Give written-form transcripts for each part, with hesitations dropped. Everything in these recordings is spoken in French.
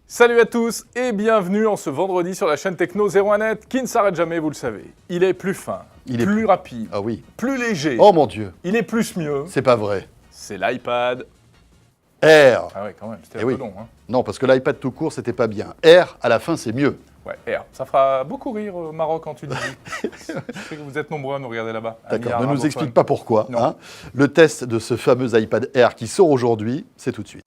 Salut à tous et bienvenue en ce vendredi sur la chaîne Techno 01net qui ne s'arrête jamais, vous le savez. Il est plus fin, plus rapide, plus léger. Oh mon Dieu. Il est plus mieux. C'est pas vrai. C'est l'iPad Air. Ah ouais, quand même, c'était un peu long. Hein. Non, parce que l'iPad tout court, c'était pas bien. Air, à la fin, c'est mieux. Ouais, Air. Ça fera beaucoup rire au Maroc quand tu dis. Je sais que vous êtes nombreux à nous regarder là-bas. D'accord, ne nous explique pas pourquoi. Hein. Le test de ce fameux iPad Air qui sort aujourd'hui, c'est tout de suite.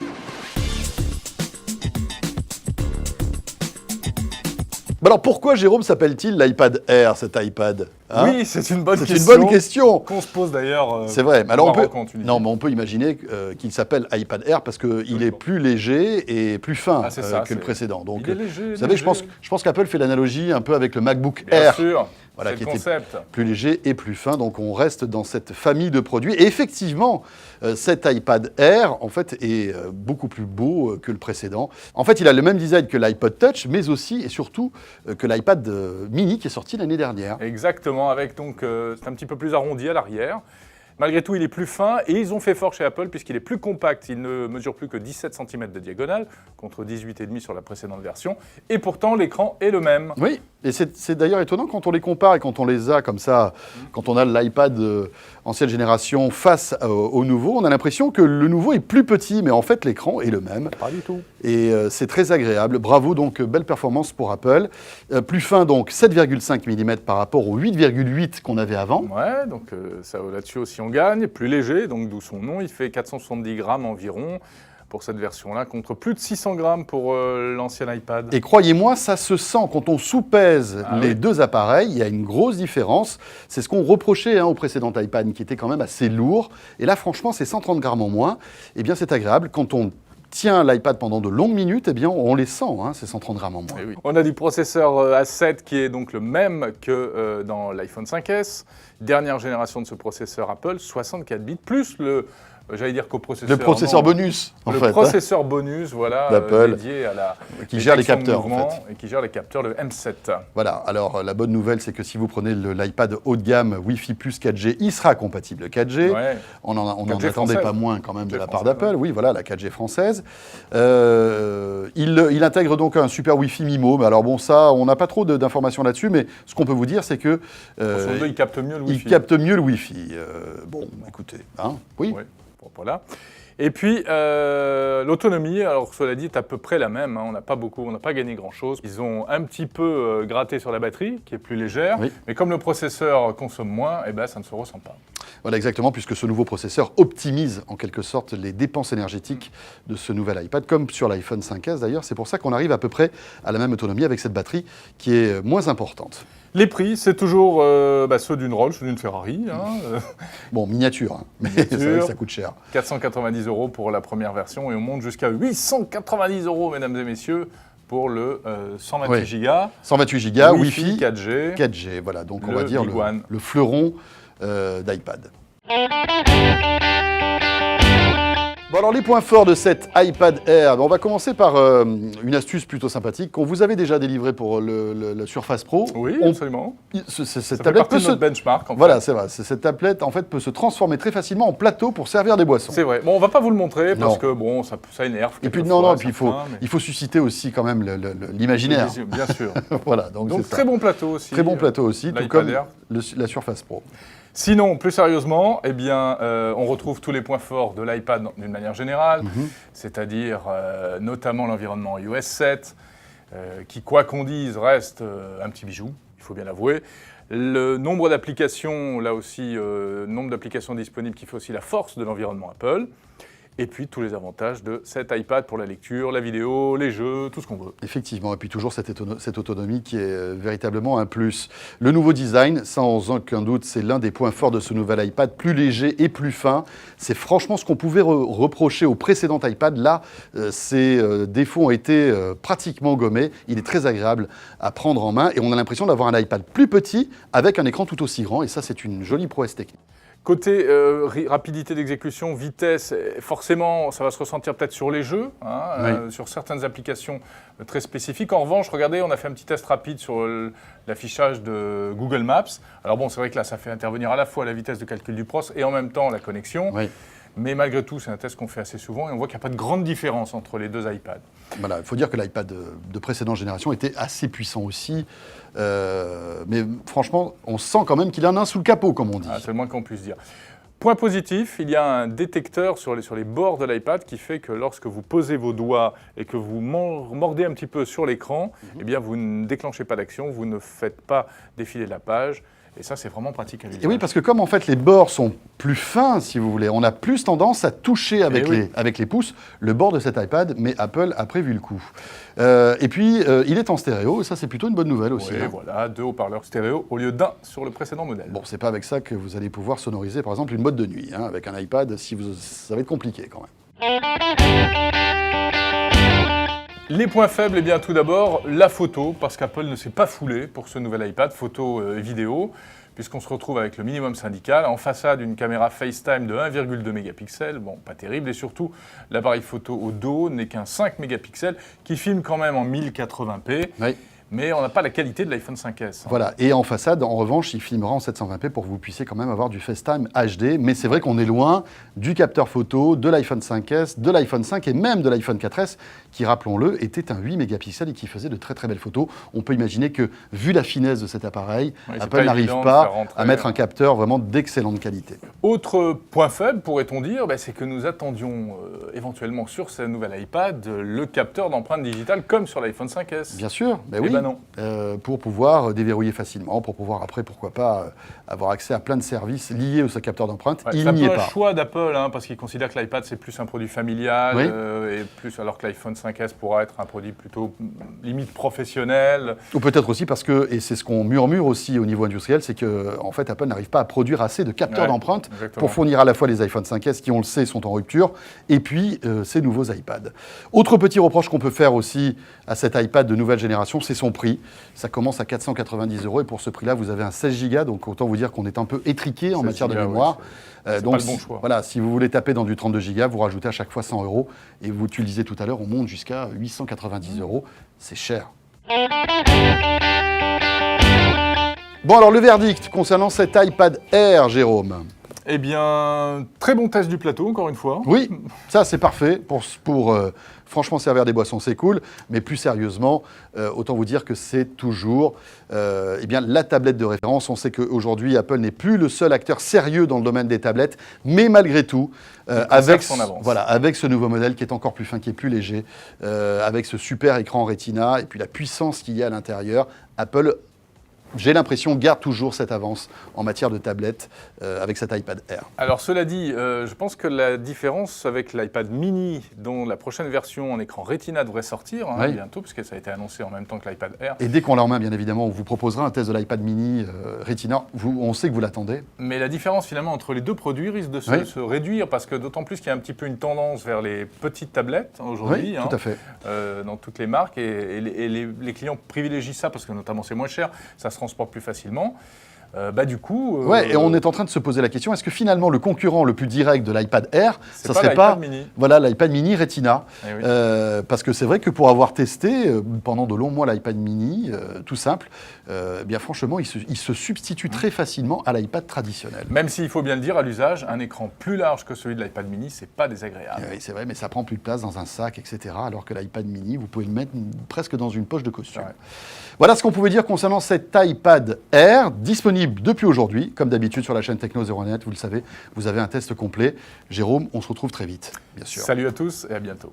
Alors pourquoi, Jérôme, s'appelle-t-il l'iPad Air, cet iPad hein? Oui, c'est une bonne question. C'est une bonne question. Qu'on se pose d'ailleurs. C'est vrai. Mais alors on peut imaginer qu'il s'appelle iPad Air parce qu'il est plus léger et plus fin que le précédent. Donc, il est léger, vous savez, je pense qu'Apple fait l'analogie un peu avec le MacBook Air. Bien sûr. Voilà, qui était plus léger et plus fin. Donc on reste dans cette famille de produits. Et effectivement, cet iPad Air, en fait, est beaucoup plus beau que le précédent. En fait, il a le même design que l'iPod Touch, mais aussi et surtout que l'iPad mini qui est sorti l'année dernière. Exactement, avec donc c'est un petit peu plus arrondi à l'arrière. Malgré tout, il est plus fin et ils ont fait fort chez Apple puisqu'il est plus compact. Il ne mesure plus que 17 cm de diagonale contre 18,5 sur la précédente version. Et pourtant, l'écran est le même. Oui, et c'est d'ailleurs étonnant quand on les compare et quand on les a comme ça, quand on a l'iPad ancienne génération face au nouveau, on a l'impression que le nouveau est plus petit, mais en fait, l'écran est le même. Pas du tout. Et c'est très agréable. Bravo, donc, belle performance pour Apple. Plus fin, donc, 7,5 mm par rapport aux 8,8 qu'on avait avant. Ouais, donc ça là-dessus aussi on gagne. Plus léger, donc d'où son nom. Il fait 470 grammes environ pour cette version-là, contre plus de 600 grammes pour l'ancien iPad. Et croyez-moi, ça se sent. Quand on sous-pèse les deux appareils, il y a une grosse différence. C'est ce qu'on reprochait au précédent iPad, qui était quand même assez lourd. Et là, franchement, c'est 130 grammes en moins. Eh bien, c'est agréable. Quand on tient l'iPad pendant de longues minutes, eh bien, on les sent, ces 130 grammes en moins. Oui. On a du processeur A7 qui est donc le même que dans l'iPhone 5S. Dernière génération de ce processeur Apple, 64 bits, plus j'allais dire coprocesseur. Le processeur bonus, en fait. Le processeur bonus, voilà, dédié à la qui gère les capteurs, en fait. Et qui gère les capteurs, le M7. Voilà, alors la bonne nouvelle, c'est que si vous prenez l'iPad haut de gamme Wi-Fi plus 4G, il sera compatible 4G. Ouais. On n'en attendait pas moins quand même de la part d'Apple. Oui, voilà, la 4G française. Il intègre donc un super Wi-Fi MIMO. Mais alors bon, ça, on n'a pas trop d'informations là-dessus, mais ce qu'on peut vous dire, c'est que... il capte mieux le Wi-Fi. Il capte mieux le Wi-Fi. Bon, écoutez, oui. Voilà. Et puis, l'autonomie, alors cela dit, est à peu près la même. On n'a pas gagné grand-chose. Ils ont un petit peu gratté sur la batterie, qui est plus légère. Oui. Mais comme le processeur consomme moins, ça ne se ressent pas. Voilà, exactement, puisque ce nouveau processeur optimise en quelque sorte les dépenses énergétiques de ce nouvel iPad, comme sur l'iPhone 5S d'ailleurs. C'est pour ça qu'on arrive à peu près à la même autonomie avec cette batterie qui est moins importante. Les prix, c'est toujours ceux d'une Rolls ou d'une Ferrari. Bon, miniature, mais ça coûte cher. 490 € pour la première version et on monte jusqu'à 890 €, mesdames et messieurs, pour le 128 Go. 128 Go, Wi-Fi 4G. 4G, voilà, donc on va dire le fleuron d'iPad. Bon alors les points forts de cet iPad Air, on va commencer par une astuce plutôt sympathique qu'on vous avait déjà délivrée pour le Surface Pro. Oui, absolument. Cette tablette peut se benchmark. Voilà, c'est vrai. Cette tablette en fait peut se transformer très facilement en plateau pour servir des boissons. C'est vrai. Bon, on va pas vous le montrer parce que bon, ça énerve. Et puis il faut susciter aussi quand même l'imaginaire. Bien sûr. Voilà, donc très bon plateau aussi. Très bon plateau aussi, tout comme la Surface Pro. Sinon, plus sérieusement, on retrouve tous les points forts de l'iPad d'une manière générale, c'est-à-dire notamment l'environnement iOS 7, qui, quoi qu'on dise, reste un petit bijou, il faut bien l'avouer. Le nombre d'applications, là aussi, nombre d'applications disponibles qui fait aussi la force de l'environnement Apple. Et puis tous les avantages de cet iPad pour la lecture, la vidéo, les jeux, tout ce qu'on veut. Effectivement, et puis toujours cette autonomie qui est véritablement un plus. Le nouveau design, sans aucun doute, c'est l'un des points forts de ce nouvel iPad, plus léger et plus fin. C'est franchement ce qu'on pouvait reprocher au précédent iPad. Là, ces défauts ont été pratiquement gommés. Il est très agréable à prendre en main et on a l'impression d'avoir un iPad plus petit avec un écran tout aussi grand. Et ça, c'est une jolie prouesse technique. Côté rapidité d'exécution, vitesse, forcément, ça va se ressentir peut-être sur les jeux, sur certaines applications très spécifiques. En revanche, regardez, on a fait un petit test rapide sur l'affichage de Google Maps. Alors bon, c'est vrai que là, ça fait intervenir à la fois la vitesse de calcul du pros et en même temps la connexion. Oui. Mais malgré tout, c'est un test qu'on fait assez souvent et on voit qu'il n'y a pas de grande différence entre les deux iPads. Voilà, il faut dire que l'iPad de précédente génération était assez puissant aussi. Mais franchement, on sent quand même qu'il en a un sous le capot, comme on dit. Ah, c'est le moins qu'on puisse dire. Point positif, il y a un détecteur sur les bords de l'iPad qui fait que lorsque vous posez vos doigts et que vous mordez un petit peu sur l'écran, eh bien vous ne déclenchez pas d'action, vous ne faites pas défiler la page. Et ça, c'est vraiment pratique à l'usage. Et oui, parce que comme en fait les bords sont plus fins, si vous voulez, on a plus tendance à toucher avec les pouces le bord de cet iPad, mais Apple a prévu le coup. Et puis, il est en stéréo, et ça, c'est plutôt une bonne nouvelle aussi. Oui, voilà, 2 haut-parleurs stéréo au lieu d'un sur le précédent modèle. Bon, c'est pas avec ça que vous allez pouvoir sonoriser, par exemple, une boîte de nuit. Hein, avec un iPad, ça va être compliqué quand même. Les points faibles, eh bien tout d'abord, la photo, parce qu'Apple ne s'est pas foulé pour ce nouvel iPad, photo et vidéo, puisqu'on se retrouve avec le minimum syndical, en façade une caméra FaceTime de 1,2 mégapixels, bon, pas terrible, et surtout, l'appareil photo au dos n'est qu'un 5 mégapixels, qui filme quand même en 1080p. Oui. Mais on n'a pas la qualité de l'iPhone 5S. Hein. Voilà, et en façade, en revanche, il filmera en 720p pour que vous puissiez quand même avoir du FaceTime HD, mais c'est vrai qu'on est loin du capteur photo, de l'iPhone 5S, de l'iPhone 5 et même de l'iPhone 4S, qui, rappelons-le, était un 8 mégapixels et qui faisait de très très belles photos. On peut imaginer que, vu la finesse de cet appareil, Apple n'arrive pas à mettre un capteur vraiment d'excellente qualité. Autre point faible, pourrait-on dire, c'est que nous attendions éventuellement sur ce nouvel iPad le capteur d'empreinte digitale comme sur l'iPhone 5S. Bien sûr, ben oui. Non. Pour pouvoir déverrouiller facilement, pour pouvoir après, pourquoi pas, avoir accès à plein de services liés au capteur d'empreinte. Ouais, il n'y est pas. C'est un choix d'Apple, hein, parce qu'ils considèrent que l'iPad c'est plus un produit familial, et plus, alors que l'iPhone 5S pourra être un produit plutôt limite professionnel. Ou peut-être aussi parce que, et c'est ce qu'on murmure aussi au niveau industriel, c'est que en fait Apple n'arrive pas à produire assez de capteurs d'empreinte pour fournir à la fois les iPhone 5S qui, on le sait, sont en rupture, et puis ces nouveaux iPads. Autre petit reproche qu'on peut faire aussi à cet iPad de nouvelle génération, c'est son prix. Ça commence à 490 €, et pour ce prix-là, vous avez un 16 Go, donc autant vous dire qu'on est un peu étriqué en matière de mémoire. C'est donc, pas le bon choix. Voilà, si vous voulez taper dans du 32 Go, vous rajoutez à chaque fois 100 €, et vous, tu le disais tout à l'heure, on monte jusqu'à 890 €. C'est cher. Bon, alors le verdict concernant cet iPad Air, Jérôme. Eh bien, très bon test du plateau, encore une fois. Oui, ça c'est parfait pour franchement servir des boissons, c'est cool. Mais plus sérieusement, autant vous dire que c'est toujours eh bien, la tablette de référence. On sait qu'aujourd'hui, Apple n'est plus le seul acteur sérieux dans le domaine des tablettes. Mais malgré tout, avec ce nouveau modèle qui est encore plus fin, qui est plus léger, avec ce super écran Retina et puis la puissance qu'il y a à l'intérieur, Apple, j'ai l'impression, garde toujours cette avance en matière de tablette avec cet iPad Air. Alors cela dit, je pense que la différence avec l'iPad mini, dont la prochaine version en écran Retina devrait sortir bientôt, puisque ça a été annoncé en même temps que l'iPad Air. Et dès qu'on l'a en main, bien évidemment, on vous proposera un test de l'iPad mini Retina. On sait que vous l'attendez. Mais la différence finalement entre les deux produits risque de se réduire, parce que d'autant plus qu'il y a un petit peu une tendance vers les petites tablettes aujourd'hui, tout à fait. dans toutes les marques, et les clients privilégient ça, parce que notamment c'est moins cher, ça se transporte plus facilement. Du coup... et on est en train de se poser la question, est-ce que finalement le concurrent le plus direct de l'iPad Air, ça serait pas mini. Voilà, l'iPad mini Retina. Parce que c'est vrai que pour avoir testé pendant de longs mois l'iPad mini, tout simple, bien franchement, il se substitue très facilement à l'iPad traditionnel. Même s'il faut bien le dire, à l'usage, un écran plus large que celui de l'iPad mini, c'est pas désagréable. Oui, c'est vrai, mais ça prend plus de place dans un sac, etc. Alors que l'iPad mini, vous pouvez le mettre presque dans une poche de costume. Voilà ce qu'on pouvait dire concernant cet iPad Air, disponible depuis aujourd'hui, comme d'habitude sur la chaîne Techno0net, vous le savez, vous avez un test complet. Jérôme, on se retrouve très vite, bien sûr. Salut à tous et à bientôt.